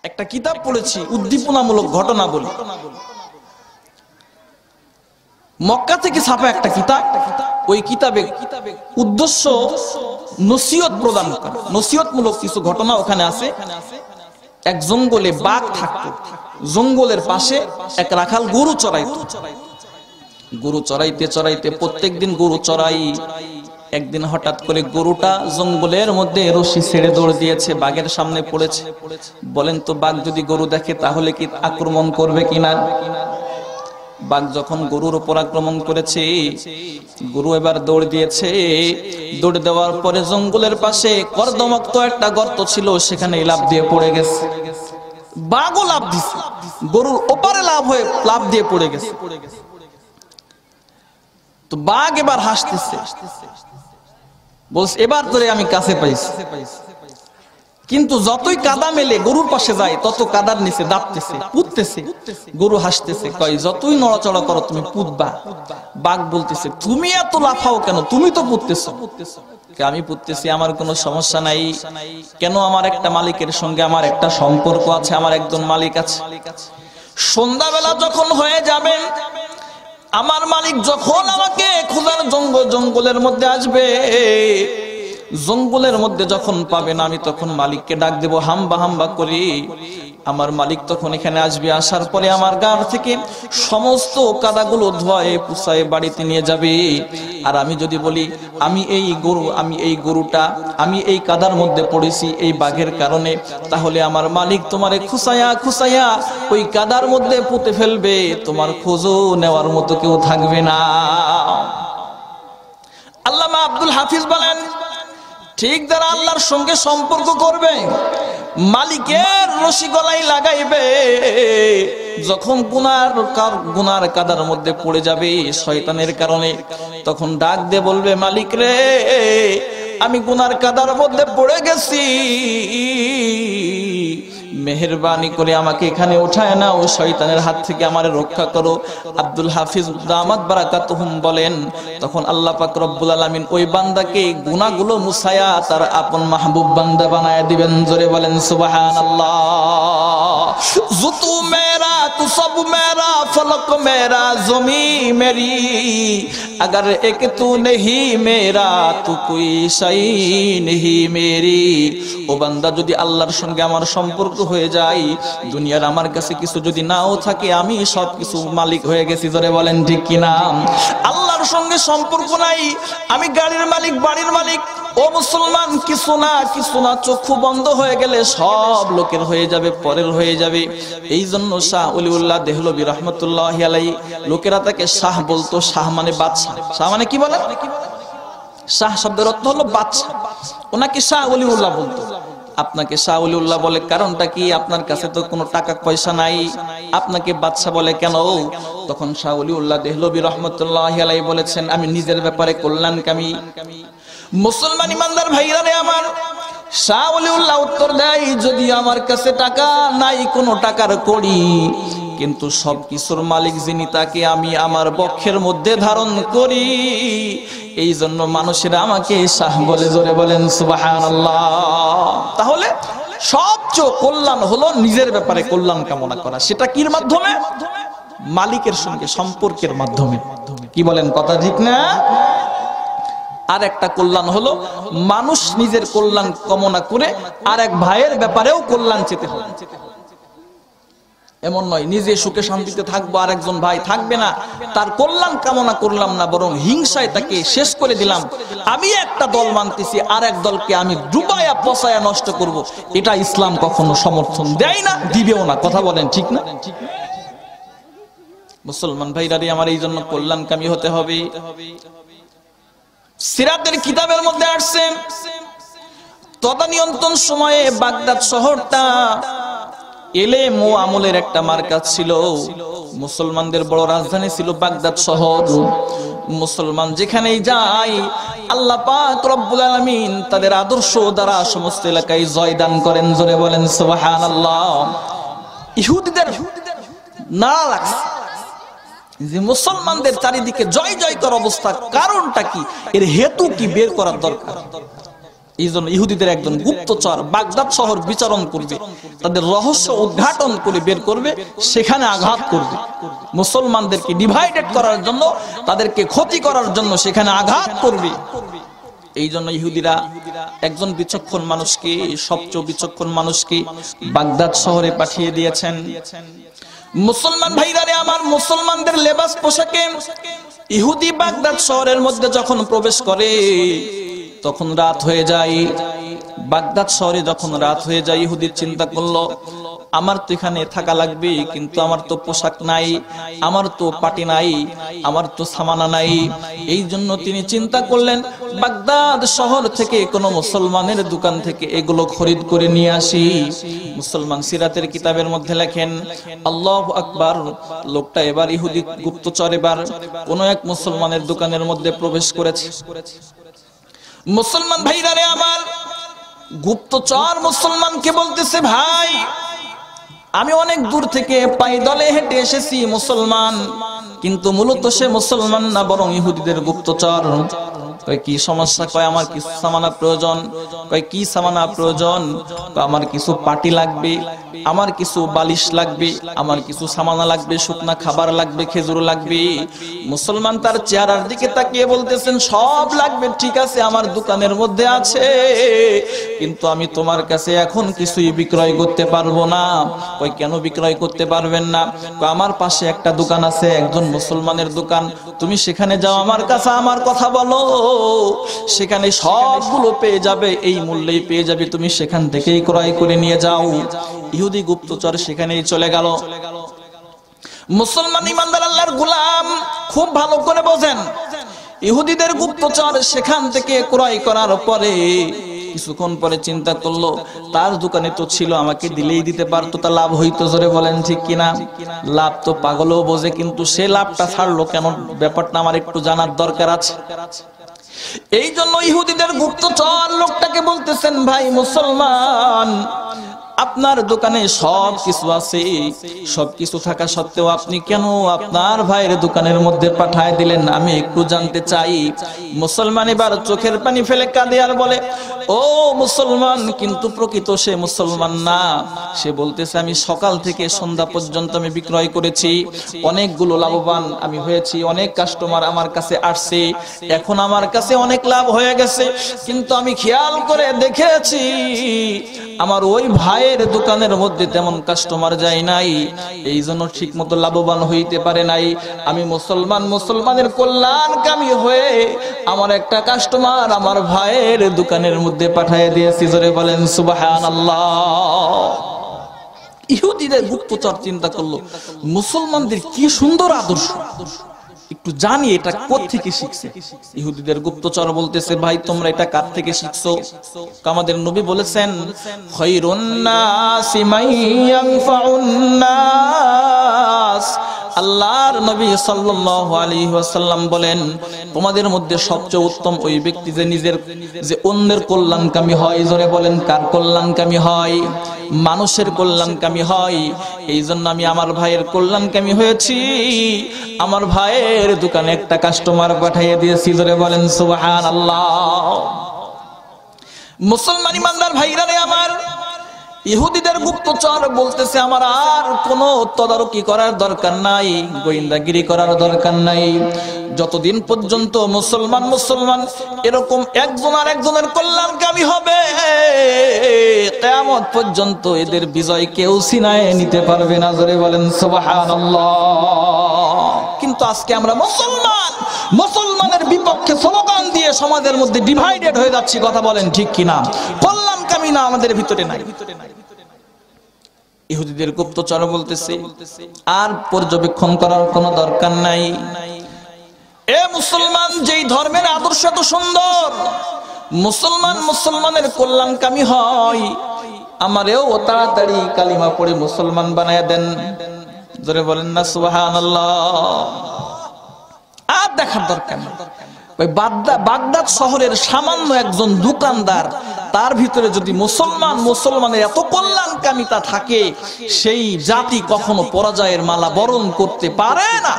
একটা কিতাব পড়েছি, উদ্দীপনামূলক ঘটনা বলি। মক্কা থেকে ছাপা একটা কিতাব। ওই কিতাবে উদ্দেশ্য নসিহত প্রদান করা, নসিহতমূলক কিছু ঘটনা ওখানে আছে। এক জঙ্গলে বাঘ থাকতো, জঙ্গলের পাশে এক রাখাল গরু চড়াইতো। গরু চড়াইতে চড়াইতে প্রত্যেকদিন গরু চড়াই, একদিন হঠাৎ করে গরুটা জঙ্গলের মধ্যে রশি ছেড়ে দৌড় দিয়েছে, বাঘের সামনে পড়েছে। বলেন তো বাঘ যদি গরু দেখে তাহলে কি আক্রমণ করবে কিনা? বাঘ যখন গরুর উপর আক্রমণ করেছে, গরু এবার দৌড় দিয়েছে। দৌড় দেওয়ার পরে জঙ্গলের পাশে কর্দমাক্ত একটা গর্ত ছিল, সেখানে লাফ দিয়ে পড়ে গেছে। বাঘও লাফ দিছে, গরুর ওপারে লাফ দিয়ে পড়ে গেছে। তো বাঘ এবার হাসতেছে, বলছে এবার তোরে আমি কাছে পাইছি। কিন্তু যতই কাদা মেলে গরুর পাশে যায়, তত কাদার নিচে দাপতেছে, পুততেছে। গরু হাসতেছে, কয় যতই নড়াচড়া করো তুমি পুতবা। বাঘ বলতেছে তুমি এত লাফাও কেন, তুমি তো পুততেছো। আমি পুততেছি, আমার কোনো সমস্যা নাই। কেন? আমার একটা মালিকের সঙ্গে আমার একটা সম্পর্ক আছে, আমার একজন মালিক আছে। সন্ধ্যাবেলা যখন হয়ে যাবে, আমার মালিক যখন আমাকে খোঁজার জঙ্গলের মধ্যে আসবে, জঙ্গলের মধ্যে যখন পাবেন, আমি তখন মালিককে ডাক দেব হাম্বা হাম্বা করি। আমার মালিক তখন এখানে আসবে, আসার পরে আমার গাড় থেকে সমস্ত কাদাগুলো ধোয়ায় পুছায় বাড়িতে নিয়ে যাবে। আর আমি যদি বলি আমি এই কাদার মধ্যে পড়েছি এই বাঘের কারণে, তাহলে আমার মালিক তোমারে খুসায়া খুসায়া ওই কাদার মধ্যে পুঁতে ফেলবে, তোমার খোঁজও নেওয়ার মতো কেউ থাকবে না। আল্লামা আব্দুল হাফিজ বলেন, ঠিক যারা আল্লাহর সঙ্গে সম্পর্ক করবে, মালিকের রশি গলায় লাগাইবে, যখন গুনার কাদার মধ্যে পড়ে যাবে শয়তানের কারণে, তখন ডাক দিয়ে বলবে মালিক রে, আমি গুনার কাদার মধ্যে পড়ে গেছি, মেহেরবানি করে আমাকে এখানে উঠায় নাও, শয়তানের হাত থেকে আমারে রক্ষা করো। আব্দুল হাফিজ দামাত বারাকাতুহুম বলেন, তখন আল্লাহ পাক রব্বুল আলামিন ওই বান্দাকে গুনাহগুলো মুছায়া তার আপন মাহবুব বান্দা বানায় দিবেন। জোরে বলেন সুবহানাল্লাহ। যুতু মেরা তু সব মেরা, ফলক মেরা জমি মেরি, अगर एक तू नहीं मेरा तू कोई शाई नहीं मेरी। ও বান্দা, যদি আল্লাহর সঙ্গে আমার সম্পর্ক হয়ে যায়, দুনিয়ার আমার কাছে কিছু যদি নাও থাকে, আমি সব কিছু মালিক হয়ে গেছি। জোরে বলেন ঠিক কিনা? আল্লাহর সঙ্গে সম্পর্ক নাই, আমি গাড়ির মালিক, বাড়ির মালিক। ও মুসলমান, কিছু না চক্ষু বন্ধ হয়ে গেলে সব লোকের হয়ে যাবে, পরের হয়ে যাবে। এই জন্য শাহ ওলিউল্লাহ দেহলভী রহমতুল্লাহি আলাইহি, লোকেরা তাকে শাহ বলতো। শাহ মানে বাদশা। শাহ মানে কি বলে? শাহ শব্দের অর্থ হলো বাদশা। ওনাকে শাহ ওলিউল্লাহ বলতো। আপনাকে শাহ ওলিউল্লাহ বলে কারণটা কি? আপনার কাছে তো কোনো টাকা পয়সা নাই, আপনাকে বাদশা বলে কেন? তখন শাহ ওলিউল্লাহ দেহলভী রহমতুল্লাহি আলাইহি বলেছেন, আমি নিজের ব্যাপারে কল্যাণকামী। মুসলমান ইমানদার ভাইরা রে আমার, শাহ ওলিউল্লাহ উত্তর দেয়, যদি আমার কাছে টাকা নাই, কোনো টাকার কড়ি, কিন্তু সব কিছুর মালিক যিনি, তাকে আমি আমার বক্ষের মধ্যে ধারণ করি, এই জন্য মানুষেরা আমাকে শাহ বলে। জোরে বলেন সুবহানাল্লাহ। তাহলে সবচেয়ে কল্যাণ হলো নিজের ব্যাপারে কল্যাণ কামনা করা। সেটা কির মাধ্যমে? মালিকের সঙ্গে সম্পর্কের মাধ্যমে। কি বলেন, কথা ঠিক না? আর একটা কল্যাণ হলো মানুষ নিজের কল্যাণ কামনা করে আর এক ভাইয়ের ব্যাপারেও কল্যাণ চেতে হবে। এমন নয় নিজে সুখে শান্তিতে থাকবো, আর একজন ভাই থাকবে না, তার কল্যাণ কামনা করলাম না, বরং হিংসায় তাকে শেষ করে দিলাম। আমি একটা দল মানতেছি, আর এক দলকে আমি ডুবায়া পচায়া নষ্ট করব। এটা ইসলাম কখনো সমর্থন দেয় না, দিবেও না। কথা বলেন ঠিক না? মুসলমান ভাইরারে আমার, এই জন্য কল্যাণকামী হতে হবে। সিরাতের কিতাবের মধ্যে আসছে, তদানীন্তন সময়ে বাগদাদ শহরটা এলেম ও আমলের একটা মার্কাজ ছিল। মুসলমানদের বড় রাজধানী ছিল বাগদাদ শহর। মুসলমান যেখানেই যায়, আল্লাহ পাক রব্বুল আলামিন তাদের আদর্শ দ্বারা সমস্ত এলাকায় জয়দান করেন। জোরে বলেন সুবহানাল্লাহ। ইহুদিদের নারা লাগছে যে মুসলমানদের চারিদিকে জয় জয়কর অবস্থা, কারণটা কি, এর হেতু কি বের করার দরকার। এই জন্য ইহুদিদের একজন গুপ্তচর বাগদাদ শহর বিচরণ করবে, তাদের রহস্য উদ্ঘাটন করে বের করবে, সেখানে আঘাত করবে, মুসলমানদেরকে ডিভাইডেড করার জন্য, তাদেরকে ক্ষতি করার জন্য সেখানে আঘাত করবে। এই জন্য ইহুদিরা একজন বিচক্ষণ মানুষকে, সবচেয়ে বিচক্ষণ মানুষকে বাগদাদ শহরে পাঠিয়ে দিয়েছেন। মুসলমান ভাইরা রে আমার, মুসলমানদের লেবাস পোশাকে ইহুদি বাগদাদ শহরের মধ্যে যখন প্রবেশ করে তখন রাত হয়ে যায়। বাগদাদ শহরে যখন রাত হয়ে যায়, ইহুদি চিন্তা করলো আমার তো এখানে থাকা লাগবে, কিন্তু আমার তো পোশাক নাই, আমার তো পাটি নাই, আমার তো সামানা নাই। এই জন্য তিনি চিন্তা করলেন বাগদাদ শহর থেকে কোন মুসলমানের দোকান থেকে এগুলো খরিদ করে নিয়ে আসি। মুসলমান সিরাতের কিতাবের মধ্যে লেখেন আল্লাহু আকবার, লোকটা এবার ইহুদি গুপ্তচর এবার কোন এক মুসলমানের দোকানের মধ্যে প্রবেশ করেছে। মুসলমান ভাইরা রে আমার, গুপ্তচর মুসলমানকে বলতেছে ভাই আমি অনেক দূর থেকে পায়দলে হেঁটে এসেছি মুসলমান, কিন্তু মূলত সে মুসলমান না, বরং ইহুদিদের গুপ্তচর। কয় কি সমস্যা? কয় আমার কিছু সামানা প্রয়োজন। কয় কি সামানা প্রয়োজন? আমার কিছু পাটি লাগবে, আমার কিছু বালিশ লাগবে, আমার কিছু সামানা লাগবে, শুকনা খাবার লাগবে, খেজুর লাগবে। মুসলমান তার চেহারার দিকে তাকিয়ে বলতেছেন সব লাগবে, ঠিক আছে আমার দোকানের মধ্যে আছে, কিন্তু আমি তোমার কাছে এখন কিছুই বিক্রয় করতে পারবো না। কয় কেন বিক্রয় করতে পারবেন না? আমার পাশে একটা দোকান আছে, একজন মুসলমানের দোকান, তুমি সেখানে যাও, আমার কাছে আমার কথা বলো, সেখানে সবগুলো পেয়ে যাবে, এই মূল্যেই পেয়ে যাবে, তুমি সেখান থেকেই ক্রয় করে নিয়ে যাও। ইহুদি গুপ্তচর সেখানেই চলে গেল। মুসলমান ইমানদার আল্লাহর গোলাম খুব ভালো করে বোঝেন, ইহুদিদের গুপ্তচর সেখান থেকে ক্রয় করার পরে কিছুক্ষণ পরে চিন্তা করলো তার দোকানে তো ছিল, আমাকে দিলেই দিতে পারতো, তা লাভ হইতো। জোরে বলেন ঠিক কিনা? লাভ তো পাগলও বোঝে, কিন্তু সে লাভটা ছাড়লো কেন? ব্যাপারটা আমার একটু জানার দরকার আছে। এই জন্য ইহুদিদের গুপ্তচর লোকটাকে বলতেছেন ভাই মুসলমান, আপনার দোকানে সব কিছু আছে, সবকিছু থাকা সত্ত্বেও আপনি কেন আপনার ভাইয়ের দোকানের মধ্যে পাঠায় দিলেন? আমি একটু জানতে চাই। মুসলমান এবার চোখের পানি ফেলে কাঁদে আর বলে ও মুসলমান, কিন্তু প্রকৃত সে মুসলমান না। সে বলতেছে আমি সকাল থেকে সন্ধ্যা পর্যন্ত আমি বিক্রয় করেছি, অনেকগুলো লাভবান আমি হয়েছি, অনেক কাস্টমার আমার কাছে আসছে, এখন আমার কাছে অনেক লাভ হয়ে গেছে, কিন্তু আমি খেয়াল করে দেখেছি আমার ওই ভাইয়ের দোকানের মধ্যে তেমন কাস্টমার যায় নাই, এই জন্য ঠিক মতো লাভবান হইতে পারে নাই। আমি মুসলমান, মুসলমানের কল্যাণকামী হয়ে আমার একটা কাস্টমার আমার ভাইয়ের দোকানের মধ্যে পাঠিয়ে দিয়েছি। জোরে বলেন সুবহানাল্লাহ। ইহুদিদের গুপ্তচর চিন্তা করলো মুসলমানদের কি সুন্দর আদর্শ, একটু জানি এটা কোত্থেকে শিখছে। ইহুদিদের গুপ্তচর বলতেছে ভাই তোমরা এটা কার থেকে শিখছো? আমাদের নবী বলেছেন খায়রুন নাসি মান ইয়ানফাউন নাস। আল্লাহর নবী সাল্লাল্লাহু আলাইহি ওয়াসাল্লাম বলেন তোমাদের মধ্যে সবচেয়ে উত্তম ওই ব্যক্তি যে নিজের যে অন্যের কল্যাণকামী হয়। জোরে বলেন কার কল্যাণকামী হয়? মানুষের কল্যাণকামী হয়। এই জন্য আমি আমার ভাইয়ের কল্যাণকামী হয়েছি, আমার ভাইয়ের দোকানে একটা কাস্টমার পাঠিয়ে দিয়েছি। জোরে বলেন সুবহানাল্লাহ। মুসলমান ইমানদার ভাইরা রে আমার, ইহুদিদের গুপ্তচর বলতেছে আমার আর কোনো তদারকি করার দরকার নাই, গোয়েন্দাগিরি করার দরকার নাই, যতদিন পর্যন্ত মুসলমান মুসলমান এরকম একজন আর একজনের কল্যাণকামী হবে কিয়ামত পর্যন্ত এদের বিজয় কেউ ছিনায় নিতে পারবে না। জোরে বলেন সুবহানাল্লাহ। কিন্তু আজকে আমরা মুসলমান, মুসলমানের বিপক্ষে স্লোগান দিয়ে সমাজের মধ্যে ডিভাইডেড হয়ে যাচ্ছি। কথা বলেন ঠিক কিনা? কল্যাণকামী না আমাদের ভিতরে নাই। ইহুদিদের গুপ্তচর বলতেছে আর পর্যবেক্ষণ করার কোনো দরকার নাই। এ মুসলমান, যেই ধর্মের আদর্শ এত সুন্দর, মুসলমান মুসলমানের কল্যাণকামী হয়, আমারেও তাড়াতাড়ি কালিমা পড়ে মুসলমান বানায় দেন। জোরে বলেন না সুবহানাল্লাহ। আর দেখার দরকার নেই। ওই বাগদাদ শহরের সামান্য একজন দোকানদার, তার ভিতরে যদি মুসলমান মুসলমানের এত কল্যাণকামিতা থাকে, সেই জাতি কখনো পরাজয়ের মালা বরণ করতে পারে না।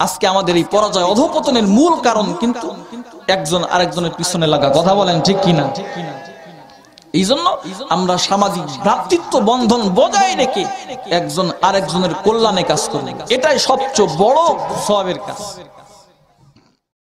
আজকে আমাদের এই পরাজয় অধঃপতনের মূল কারণ কিন্তু একজন আরেকজনের পিছনে লাগা। কথা বলেন ঠিক কিনা? এই জন্য আমরা সামাজিক ভ্রাতৃত্ব বন্ধন বজায় রেখে একজন আরেকজনের কল্যাণে কাজ করব, এটাই সবচেয়ে বড় সওয়াবের কাজ।